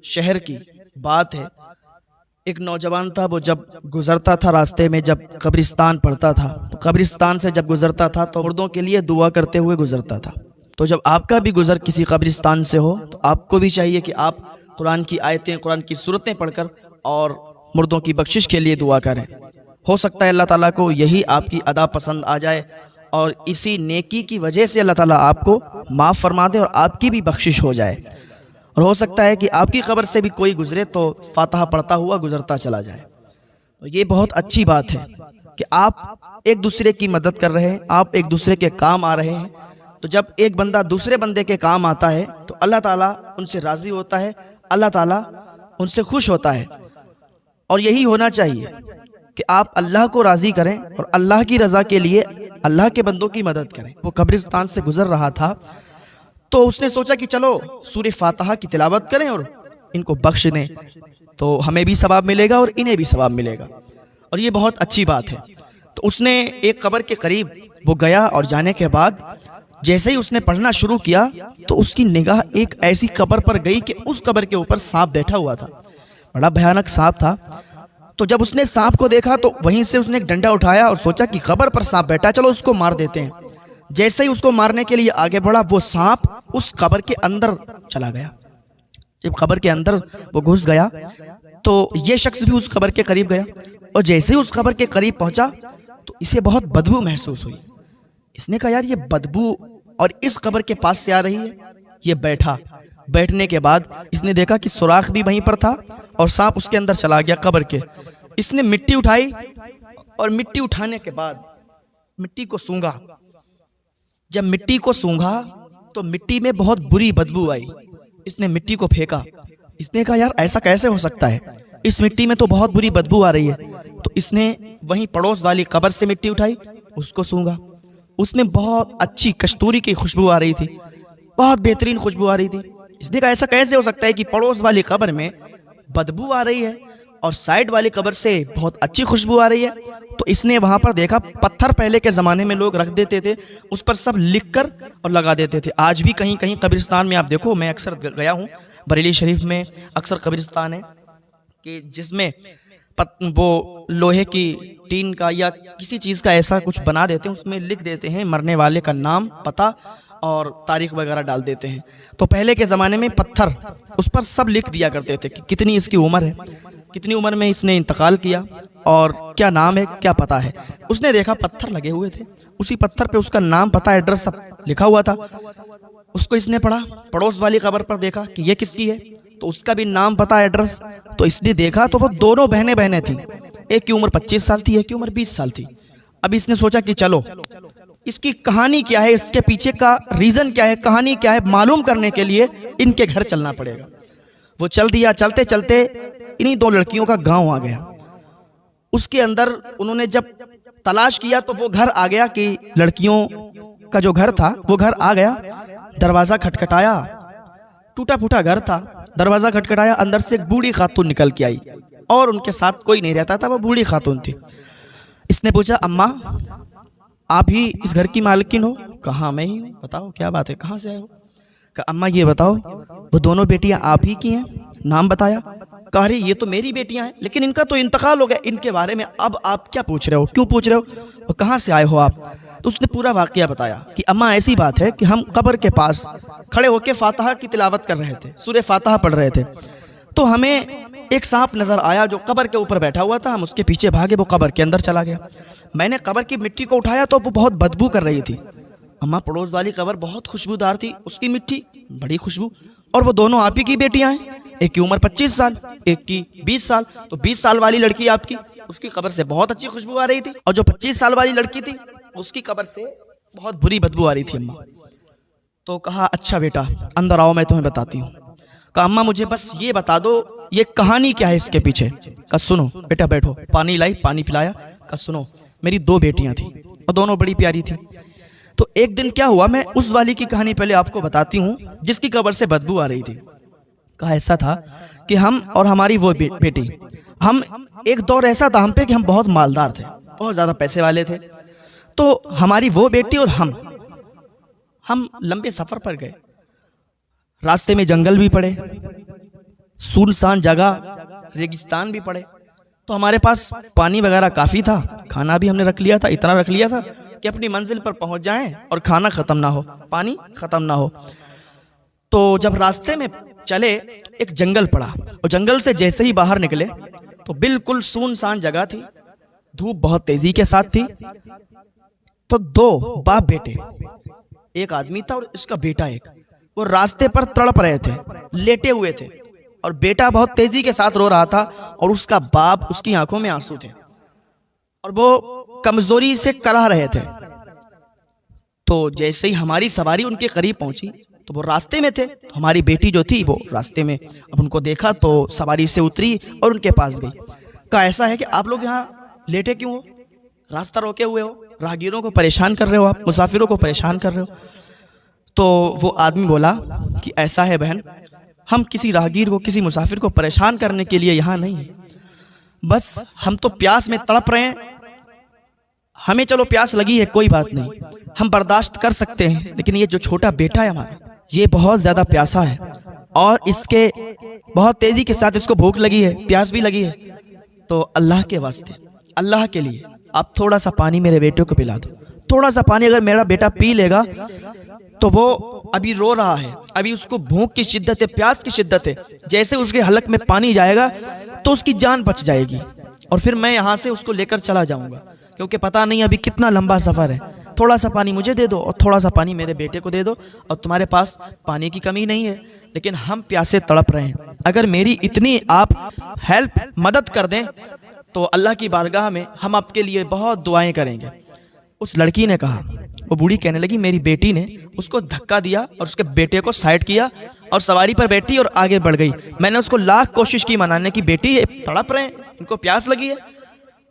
शहर की बात है। एक नौजवान था, वो जब गुजरता था रास्ते में, जब कब्रिस्तान पड़ता था, तो कब्रिस्तान से जब गुजरता था तो मुर्दों के लिए दुआ करते हुए गुजरता था। तो जब आपका भी गुजर किसी कब्रिस्तान से हो तो आपको भी चाहिए कि आप कुरान की आयतें, कुरान की सूरतें पढ़कर और मुर्दों की बख्शिश के लिए दुआ करें। हो सकता है अल्लाह ताला को यही आपकी अदा पसंद आ जाए और इसी नेकी की वजह से अल्लाह ताला आपको माफ़ फरमा दे और आपकी भी बख्शिश हो जाए। और हो सकता है कि आपकी कब्र से भी कोई गुजरे तो फातिहा पढ़ता हुआ गुजरता चला जाए। तो ये बहुत अच्छी बात है कि आप एक दूसरे की मदद कर रहे हैं, आप एक दूसरे के काम आ रहे हैं। तो जब एक बंदा दूसरे बंदे के काम आता है तो अल्लाह ताला उनसे राज़ी होता है, अल्लाह ताला उनसे खुश होता है। और यही होना चाहिए कि आप अल्लाह को राज़ी करें और अल्लाह की रज़ा के लिए अल्लाह के बंदों की मदद करें। वो कब्रिस्तान से गुजर रहा था तो उसने सोचा कि चलो सूरह फातिहा की तिलावत करें और इनको बख्श दें, तो हमें भी सवाब मिलेगा और इन्हें भी सवाब मिलेगा, और ये बहुत अच्छी बात है। तो उसने एक कब्र के करीब वो गया और जाने के बाद जैसे ही उसने पढ़ना शुरू किया तो उसकी निगाह एक ऐसी कब्र पर गई कि उस कब्र के ऊपर सांप बैठा हुआ था। बड़ा भयानक सांप था। तो जब उसने सांप को देखा तो वहीं से उसने एक डंडा उठाया और सोचा कि कब्र पर सांप बैठा, चलो उसको मार देते हैं। जैसे ही उसको मारने के लिए आगे बढ़ा, वो सांप उस कब्र के अंदर चला गया। जब कब्र के अंदर वो घुस गया तो ये शख्स भी उस कब्र के करीब गया, और जैसे ही उस कब्र के करीब पहुंचा तो इसे बहुत बदबू महसूस हुई। इसने कहा यार ये बदबू और इस कब्र के पास से आ रही है। ये बैठा, बैठने के बाद इसने देखा कि सुराख भी वहीं पर था और सांप उसके अंदर चला गया कब्र के। इसने मिट्टी उठाई और मिट्टी उठाने के बाद मिट्टी को सूंघा। जब मिट्टी को सूंघा तो मिट्टी में बहुत बुरी बदबू आई। इसने मिट्टी को फेंका। इसने कहा यार ऐसा कैसे हो सकता है, इस मिट्टी में तो बहुत बुरी बदबू आ रही है। तो इसने वहीं पड़ोस वाली कब्र से मिट्टी उठाई, उसको सूंघा। उसमें बहुत अच्छी कस्तूरी की खुशबू आ रही थी, बहुत बेहतरीन खुशबू आ रही थी। इसने कहा ऐसा कैसे हो सकता है कि पड़ोस वाली कब्र में बदबू आ रही है और साइड वाली कब्र से बहुत अच्छी खुशबू आ रही है। तो इसने वहाँ पर देखा पत्थर पहले के ज़माने में लोग रख देते थे, उस पर सब लिख कर और लगा देते थे। आज भी कहीं कहीं कब्रिस्तान में आप देखो, मैं अक्सर गया हूँ, बरेली शरीफ में अक्सर कब्रिस्तान है कि जिसमें वो लोहे की टीन का या किसी चीज़ का ऐसा कुछ बना देते हैं, उसमें लिख देते हैं मरने वाले का नाम, पता और तारीख वगैरह डाल देते हैं। तो पहले के ज़माने में पत्थर, उस पर सब लिख दिया करते थे कि कितनी इसकी उम्र है, कितनी उम्र में इसने इंतकाल किया और क्या नाम है, क्या पता है। उसने देखा पत्थर लगे हुए थे, उसी पत्थर पे उसका नाम, पता, एड्रेस सब लिखा हुआ था। उसको इसने पढ़ा। पड़ोस वाली कब्र पर देखा कि ये किसकी है, तो उसका भी नाम, पता, एड्रेस। तो इसने देखा तो वो दोनों बहनें थी। एक की उम्र 25 साल थी, एक की उम्र 20 साल थी। अब इसने सोचा कि चलो इसकी कहानी क्या है, इसके पीछे का रीज़न क्या है, कहानी क्या है, मालूम करने के लिए इनके घर चलना पड़ेगा। वो चल दिया। चलते चलते इन्हीं दो लड़कियों का गांव आ गया। उसके अंदर उन्होंने जब तलाश किया तो वो घर आ गया कि लड़कियों का जो घर था वो घर आ गया। दरवाज़ा खटखटाया, टूटा फूटा घर था। दरवाज़ा खटखटाया, अंदर से एक बूढ़ी खातून निकल के आई और उनके साथ कोई नहीं रहता था, वो बूढ़ी खातून थी। इसने पूछा अम्मा आप ही इस घर की मालकिन हो? कहा मैं ही हूँ। बताओ क्या बात है, कहाँ से आए हो? कहा अम्मा ये बताओ वो दोनों बेटियां आप ही की हैं? नाम बताया। कह रही ये तो मेरी बेटियां हैं, लेकिन इनका तो इंतकाल हो गया, इनके बारे में अब आप क्या पूछ रहे हो, क्यों पूछ रहे हो, और कहाँ से आए हो आप? तो उसने पूरा वाकया बताया कि अम्मा ऐसी बात है कि हम कब्र के पास खड़े होकर फातिहा की तिलावत कर रहे थे, सूरह फातिहा पढ़ रहे थे, तो हमें एक सांप नजर आया जो कब्र के ऊपर बैठा हुआ था। हम उसके पीछे भागे, वो कब्र के अंदर चला गया। मैंने कब्र की मिट्टी को उठाया तो वो बहुत बदबू कर रही थी। अम्मा पड़ोस वाली कब्र बहुत खुशबूदार थी, उसकी मिट्टी बड़ी खुशबू, और वो दोनों आप ही की बेटियां हैं। एक की उम्र 25 साल, एक की 20 साल। तो 20 साल वाली लड़की आपकी, उसकी कब्र से बहुत अच्छी खुशबू आ रही थी, और जो 25 साल वाली लड़की थी उसकी कब्र से बहुत बुरी बदबू आ रही थी अम्मा। तो कहा अच्छा बेटा अंदर आओ, मैं तुम्हें बताती हूँ। कहा अम्मा मुझे बस ये बता दो ये कहानी क्या है इसके पीछे। कहा सुनो बेटा बैठो। पानी लाई, पानी पिलाया। कहा सुनो मेरी दो बेटियां थी और दोनों बड़ी प्यारी थी। तो एक दिन क्या हुआ, मैं उस वाली की कहानी पहले आपको बताती हूँ जिसकी कब्र से बदबू आ रही थी। कहा ऐसा था कि हम और हमारी वो बेटी, हम एक दौर ऐसा था हम पे कि हम बहुत मालदार थे, बहुत ज़्यादा पैसे वाले थे। तो हमारी वो बेटी और हम लंबे सफ़र पर गए। रास्ते में जंगल भी पड़े, सुनसान जगह, रेगिस्तान भी पड़े, तो हमारे पास पानी वगैरह काफ़ी था, खाना भी हमने रख लिया था, इतना रख लिया था कि अपनी मंजिल पर पहुंच जाएं और खाना ख़त्म ना हो, पानी ख़त्म ना हो। तो जब रास्ते में चले तो एक जंगल पड़ा, और जंगल से जैसे ही बाहर निकले तो बिल्कुल सुनसान जगह थी, धूप बहुत तेज़ी के साथ थी। तो दो बाप बेटे, एक आदमी था और इसका बेटा एक, वो रास्ते पर तड़प रहे थे, लेटे हुए थे, और बेटा बहुत तेजी के साथ रो रहा था और उसका बाप, उसकी आंखों में आंसू थे और वो कमजोरी से कराह रहे थे। तो जैसे ही हमारी सवारी उनके करीब पहुंची तो वो रास्ते में थे, तो हमारी बेटी जो थी वो रास्ते में अब उनको देखा तो सवारी से उतरी और उनके पास गई। कहा ऐसा है कि आप लोग यहाँ लेटे क्यों हो, रास्ता रोके हुए हो, राहगीरों को परेशान कर रहे हो, आप मुसाफिरों को परेशान कर रहे हो। तो वो आदमी बोला कि ऐसा है बहन, हम किसी राहगीर को, किसी मुसाफिर को परेशान करने के लिए यहाँ नहीं है, बस हम तो प्यास में तड़प रहे हैं, हमें चलो प्यास लगी है कोई बात नहीं, हम बर्दाश्त कर सकते हैं, लेकिन ये जो छोटा बेटा है हमारा, ये बहुत ज़्यादा प्यासा है और इसके बहुत तेज़ी के साथ इसको भूख लगी है, प्यास भी लगी है, तो अल्लाह के वास्ते, अल्लाह के लिए आप थोड़ा सा पानी मेरे बेटे को पिला दो। थोड़ा सा पानी अगर मेरा बेटा पी लेगा तो वो अभी रो रहा है, अभी उसको भूख की शिद्दत है, प्यास की शिद्दत है, जैसे उसके हलक में पानी जाएगा तो उसकी जान बच जाएगी और फिर मैं यहाँ से उसको लेकर चला जाऊँगा, क्योंकि पता नहीं अभी कितना लंबा सफ़र है। थोड़ा सा पानी मुझे दे दो और थोड़ा सा पानी मेरे बेटे को दे दो, और तुम्हारे पास पानी की कमी नहीं है, लेकिन हम प्यासे तड़प रहे हैं, अगर मेरी इतनी आप हेल्प, मदद कर दें तो अल्लाह की बारगाह में हम आपके लिए बहुत दुआएं करेंगे। उस लड़की ने कहा, वो बूढ़ी कहने लगी, मेरी बेटी ने उसको धक्का दिया और उसके बेटे को साइड किया और सवारी पर बैठी और आगे बढ़ गई। मैंने उसको लाख कोशिश की मनाने की, बेटी ये तड़प रहे हैं, इनको प्यास लगी है।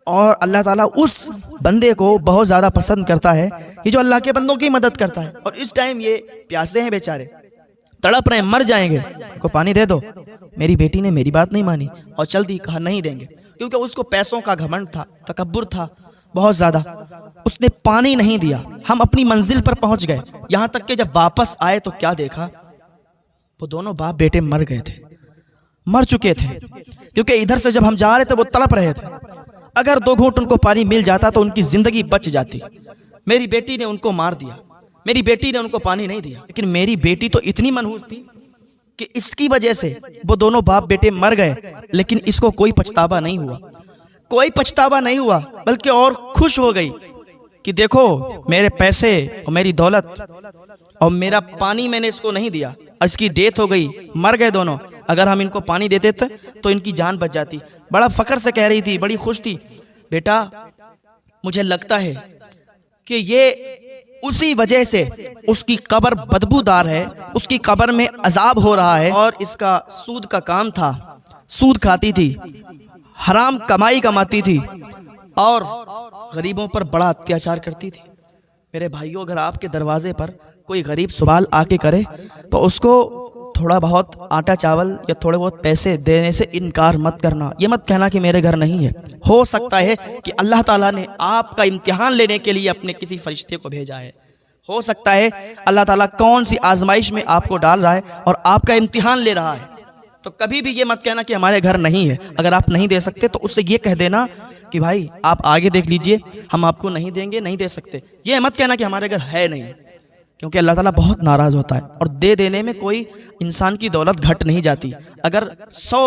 और अल्लाह ताला उस बंदे को बहुत ज़्यादा पसंद करता है कि जो अल्लाह के बंदों की मदद करता है, और इस टाइम ये प्यासे हैं बेचारे, तड़प रहे हैं, मर जाएंगे, को पानी दे दो। मेरी बेटी ने मेरी बात नहीं मानी और चल दी, कहा नहीं देंगे, क्योंकि उसको पैसों का घमंड था, तकब्बुर था बहुत ज़्यादा, उसने पानी नहीं दिया। हम अपनी मंजिल पर पहुंच गए, यहाँ तक कि जब वापस आए तो क्या देखा, वो दोनों बाप बेटे मर गए थे, मर चुके थे, क्योंकि इधर से जब हम जा रहे थे वो तड़प रहे थे, अगर 2 घूंट उनको पानी मिल जाता तो उनकी ज़िंदगी बच जाती। मेरी बेटी ने उनको मार दिया, मेरी बेटी ने उनको पानी नहीं दिया, लेकिन मेरी बेटी तो इतनी मनहूस थी कि इसकी वजह से वो दोनों बाप बेटे मर गए, लेकिन इसको कोई पछतावा नहीं हुआ, कोई पछतावा नहीं हुआ, बल्कि और खुश हो गई कि देखो मेरे पैसे और मेरी दौलत और मेरा पानी मैंने इसको नहीं दिया, इसकी डेथ हो गई, मर गए दोनों, अगर हम इनको पानी देते थे तो इनकी जान बच जाती। बड़ा फ़ख्र से कह रही थी, बड़ी खुश थी, बेटा मुझे लगता है कि ये उसी वजह से उसकी कब्र बदबूदार है, उसकी कब्र में अजाब हो रहा है, और इसका सूद का काम था, सूद खाती थी, हराम कमाई कमाती थी और गरीबों पर बड़ा अत्याचार करती थी। मेरे भाइयों, अगर आपके दरवाजे पर कोई गरीब सवाल आके करे तो उसको थोड़ा बहुत आटा चावल या थोड़े बहुत पैसे देने से इनकार मत करना, ये मत कहना कि मेरे घर नहीं है। हो सकता है कि अल्लाह ताला ने आपका इम्तिहान लेने के लिए अपने किसी फरिश्ते को भेजा है, हो सकता है अल्लाह ताला कौन सी आजमाइश में आपको डाल रहा है और आपका इम्तिहान ले रहा है। तो कभी भी ये मत कहना कि हमारे घर नहीं है, अगर आप नहीं दे सकते तो उससे ये कह देना कि भाई आप आगे देख लीजिए, हम आपको नहीं देंगे, नहीं दे सकते। ये मत कहना कि हमारे घर है नहीं, क्योंकि अल्लाह ताला बहुत नाराज़ होता है, और दे देने में कोई इंसान की दौलत घट नहीं जाती। अगर 100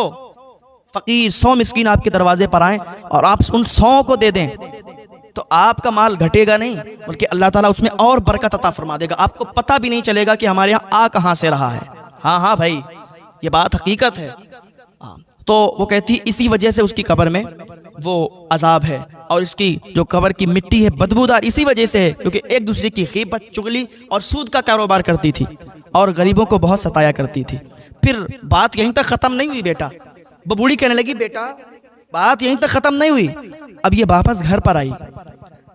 फ़कीर, 100 मिस्कीन आपके दरवाजे पर आएँ और आप उन 100 को दे दें तो आपका माल घटेगा नहीं, बल्कि अल्लाह ताला उसमें और बरकत अता फरमा देगा, आपको पता भी नहीं चलेगा कि हमारे यहाँ आ कहाँ से रहा है। हाँ हाँ भाई, ये बात हकीकत है। तो वो कहती इसी वजह से उसकी कब्र में वो अजाब है, और इसकी जो कब्र की मिट्टी है बदबूदार इसी वजह से है, क्योंकि एक दूसरे की ग़ीबत, चुगली और सूद का कारोबार करती थी और गरीबों को बहुत सताया करती थी। फिर बात यहीं तक ख़त्म नहीं हुई बेटा, वो बूढ़ी कहने लगी, बेटा बात यहीं तक ख़त्म नहीं हुई। अब ये वापस घर पर आई,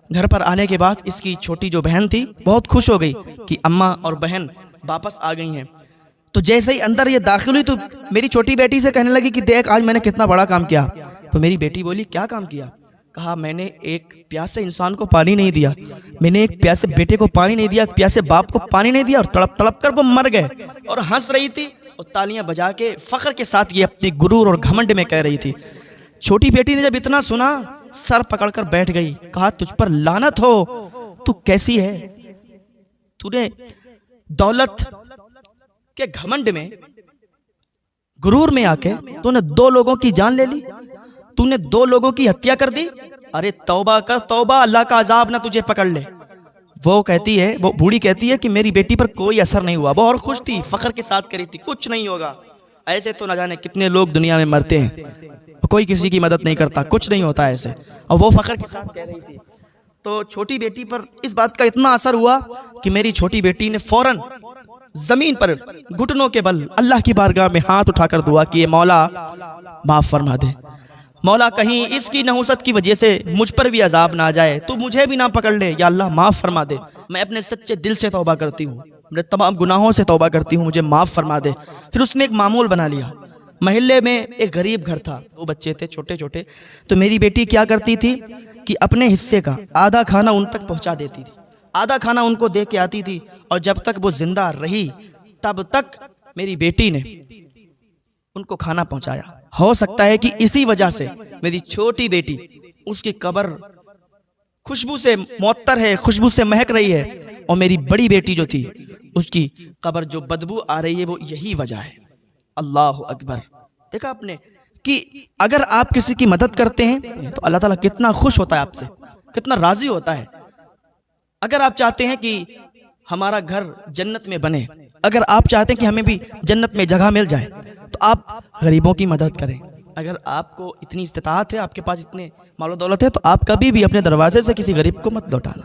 घर पर आने के बाद इसकी छोटी जो बहन थी बहुत खुश हो गई कि अम्मा और बहन वापस आ गई हैं। तो जैसे ही अंदर ये दाखिल हुई तो मेरी छोटी बेटी से कहने लगी कि देख आज मैंने कितना बड़ा काम किया। तो मेरी बेटी बोली, क्या काम किया? कहा, मैंने एक प्यासे इंसान को पानी नहीं दिया, मैंने एक प्यासे बेटे को पानी नहीं दिया, एक प्यासे बाप को पानी नहीं दिया, और तड़प तड़प कर वो मर गए। और हंस रही थी और तालियां बजा के फ़ख्र के साथ ये अपनी गुरूर और घमंड में कह रही थी। छोटी बेटी ने जब इतना सुना सर पकड़कर बैठ गई, कहा तुझ पर लानत हो, तू कैसी है, तूने दौलत के घमंड में गुरूर में आके तूने 2 लोगों की जान ले ली, तूने 2 लोगों की हत्या कर दी। अरे तौबा कर तौबा, अल्लाह का अजाब ना तुझे पकड़ ले। वो कहती है, वो बूढ़ी कहती है कि मेरी बेटी पर कोई असर नहीं हुआ, वो और खुश थी, फख्र के साथ करी थी, कुछ नहीं होगा। ऐसे तो न जाने कितने लोग दुनिया में मरते हैं, कोई किसी की मदद नहीं करता, कुछ नहीं होता ऐसे, और वो फख्र के साथ कह रही थी। तो छोटी बेटी पर इस बात का इतना असर हुआ कि मेरी छोटी बेटी ने फौरन जमीन पर घुटनों के बल अल्लाह की बारगाह में हाथ उठाकर दुआ की, मौला माफ फरमा दे, मौला कहीं इसकी नहुसत की वजह से मुझ पर भी अजाब ना आ जाए, तू मुझे भी ना पकड़ ले, या अल्लाह माफ़ फरमा दे। मैं अपने सच्चे दिल से तौबा करती हूँ, मेरे तमाम गुनाहों से तौबा करती हूँ, मुझे माफ़ फरमा दे। फिर उसने एक मामूल बना लिया। महल्ले में एक गरीब घर था, 2 बच्चे थे छोटे छोटे। तो मेरी बेटी क्या करती थी कि अपने हिस्से का आधा खाना उन तक पहुँचा देती थी, आधा खाना उनको दे के आती थी, और जब तक वो जिंदा रही तब तक मेरी बेटी ने उनको खाना पहुंचाया। हो सकता है कि इसी वजह से मेरी छोटी बेटी, उसकी कब्र खुशबू से मुअत्तर है, खुशबू से महक रही है, और मेरी बड़ी बेटी जो थी उसकी कब्र जो बदबू आ रही है, वो यही वजह है। अल्लाह अकबर। देखा आपने कि अगर आप किसी की मदद करते हैं तो अल्लाह ताला कितना खुश होता है आपसे, कितना राजी होता है। अगर आप चाहते हैं कि हमारा घर जन्नत में बने, अगर आप चाहते हैं कि हमें भी जन्नत में जगह मिल जाए, तो आप गरीबों की मदद करें। अगर आपको इतनी इस्तिताअत है, आपके पास इतने मालो दौलत है, तो आप कभी भी अपने दरवाजे से किसी गरीब को मत लौटाना।